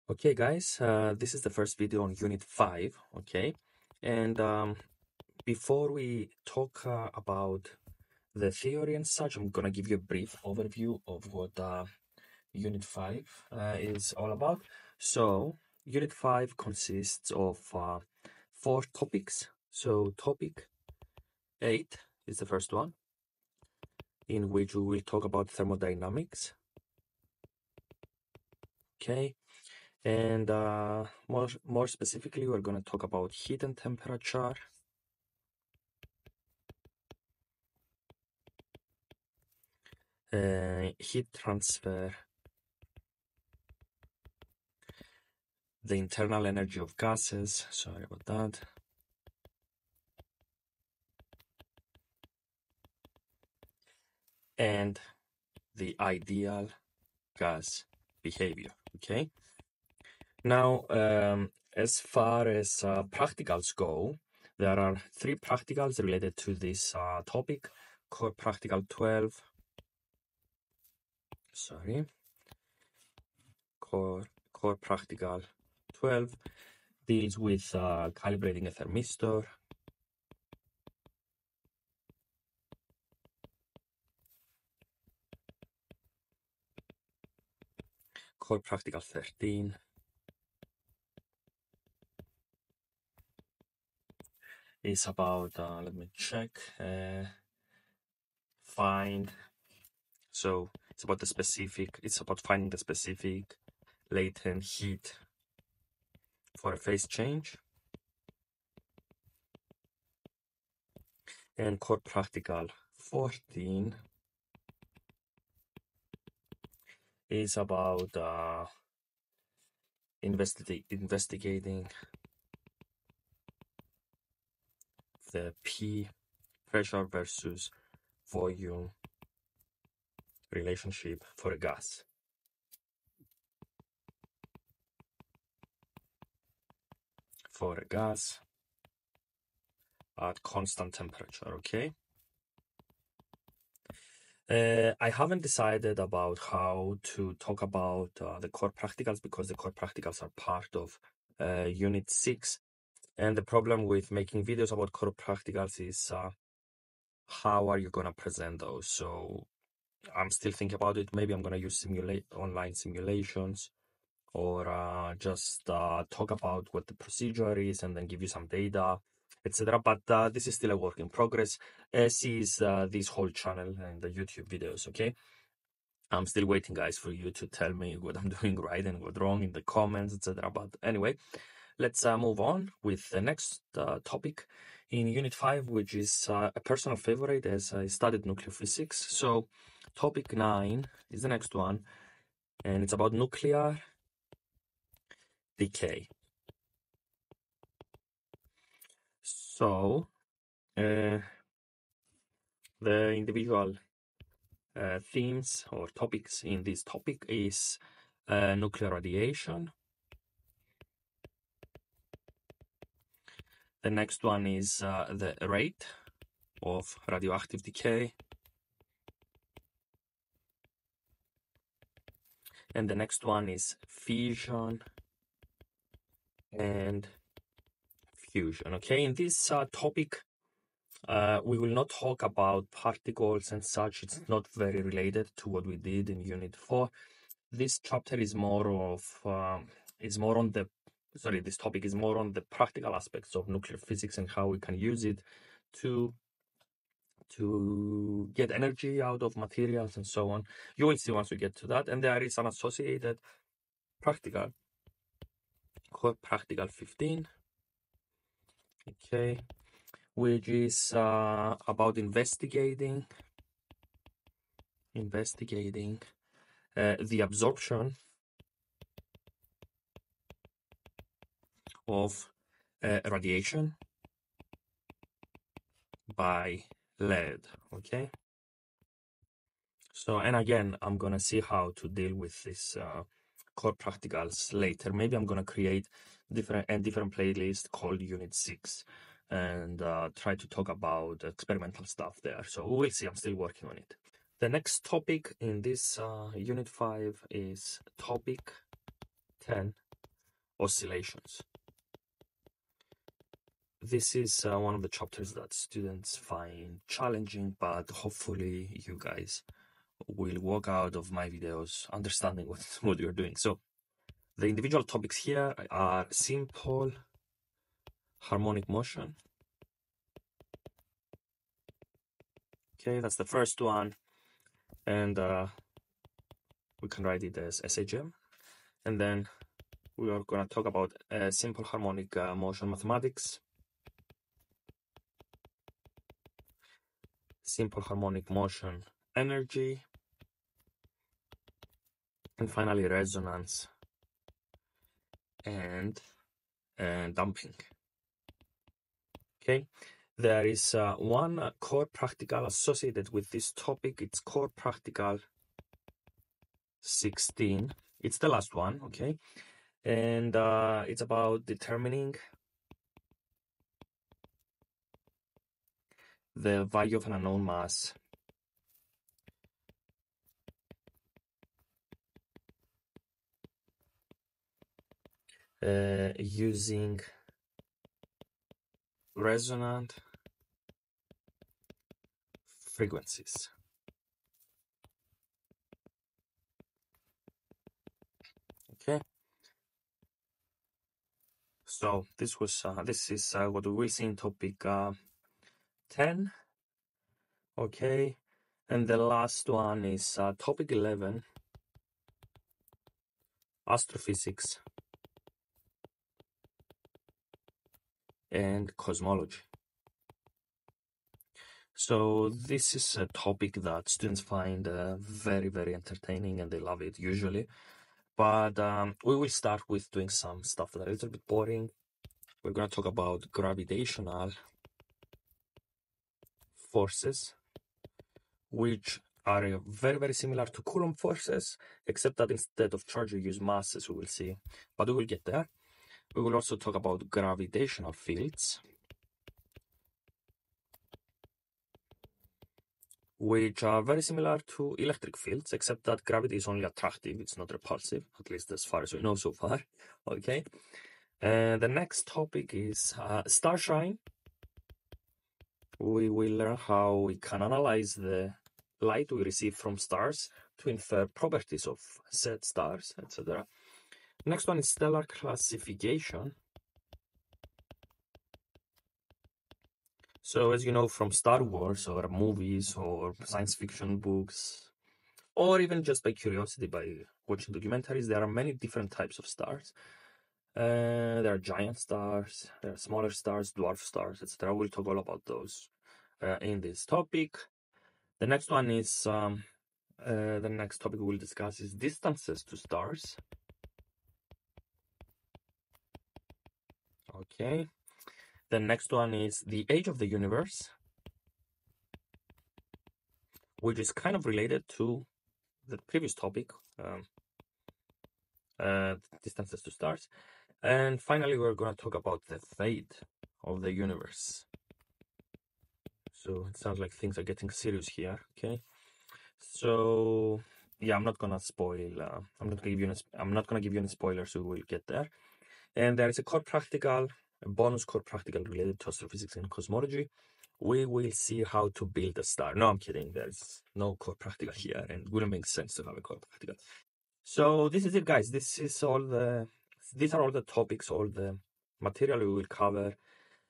Okay, guys, this is the first video on Unit 5, okay? And before we talk about the theory and such, I'm gonna give you a brief overview of what Unit 5 is all about. So, Unit 5 consists of 4 topics. So, topic 8 is the first one, in which we will talk about thermodynamics, okay? And more specifically, we're going to talk about heat and temperature, heat transfer, the internal energy of gases, sorry about that, and the ideal gas behavior, okay? Now, as far as practicals go, there are 3 practicals related to this topic. Core Practical 12, Core Practical 12 deals with calibrating a thermistor. Core Practical 13 is about, let me check, it's about finding the specific latent heat for a phase change. And Core Practical 14 is about investigating the P, pressure versus volume relationship for a gas. For a gas at constant temperature, okay? I haven't decided about how to talk about the core practicals because the core practicals are part of Unit 6. And the problem with making videos about core practicals is how are you going to present those? So I'm still thinking about it. Maybe I'm going to use online simulations or just talk about what the procedure is and then give you some data, etc. But this is still a work in progress, as is this whole channel and the YouTube videos, okay? I'm still waiting, guys, for you to tell me what I'm doing right and what wrong in the comments, etc. But anyway, let's move on with the next topic in Unit 5, which is a personal favorite as I studied nuclear physics. So topic 9 is the next one, and it's about nuclear decay. So the individual themes or topics in this topic is nuclear radiation. The next one is the rate of radioactive decay. And the next one is fission and fusion. Okay, in this topic, we will not talk about particles and such. It's not very related to what we did in Unit 4. This chapter is more of, this topic is more on the practical aspects of nuclear physics and how we can use it to get energy out of materials and so on. You will see once we get to that. And there is an associated practical called Practical 15, okay, which is about investigating the absorption of radiation by lead, okay? So, and again, I'm gonna see how to deal with this core practicals later. Maybe I'm gonna create different playlists called Unit 6 and try to talk about experimental stuff there. So we'll see, I'm still working on it. The next topic in this Unit 5 is topic 10, oscillations. This is one of the chapters that students find challenging, but hopefully you guys will walk out of my videos understanding what you're doing. So the individual topics here are simple harmonic motion. Okay, that's the first one. And we can write it as SHM. And then we are going to talk about simple harmonic motion mathematics, simple harmonic motion energy, and finally resonance and damping. Okay, there is one core practical associated with this topic. It's core practical 16. It's the last one, okay? And it's about determining the value of an unknown mass using resonant frequencies. Okay. So this is what we will see in topic 10. Okay. And the last one is topic 11, Astrophysics and Cosmology. So this is a topic that students find very, very entertaining, and they love it usually. But we will start with doing some stuff that are a little bit boring. We're going to talk about gravitational forces, which are very, very similar to Coulomb forces, except that instead of charge, you use masses, we will see. But we will get there. We will also talk about gravitational fields, which are very similar to electric fields, except that gravity is only attractive, it's not repulsive, at least as far as we know so far. Okay. And the next topic is starshine. We will learn how we can analyze the light we receive from stars to infer properties of said stars, etc. Next one is stellar classification. So as you know from Star Wars or movies or science fiction books, or even just by curiosity by watching documentaries, there are many different types of stars. There are giant stars, there are smaller stars, dwarf stars, etc. We'll talk all about those in this topic. The next one is, the next topic we'll discuss is distances to stars. Okay. The next one is the age of the universe, which is kind of related to the previous topic, distances to stars. And finally, we're going to talk about the fate of the universe. So it sounds like things are getting serious here. Okay. So yeah, I'm not gonna spoil. I'm not gonna give you any spoilers. So we'll get there. And there is a core practical, a bonus core practical related to astrophysics and cosmology. We will see how to build a star. No, I'm kidding. There's no core practical here, and it wouldn't make sense to have a core practical. So this is it, guys. These are all the topics, all the material we will cover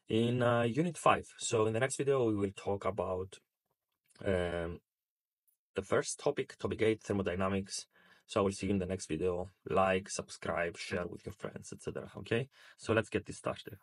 in Unit 5. So in the next video, we will talk about the first topic, topic 8, thermodynamics. So I will see you in the next video. Like, subscribe, share with your friends, etc. Okay, so let's get this started.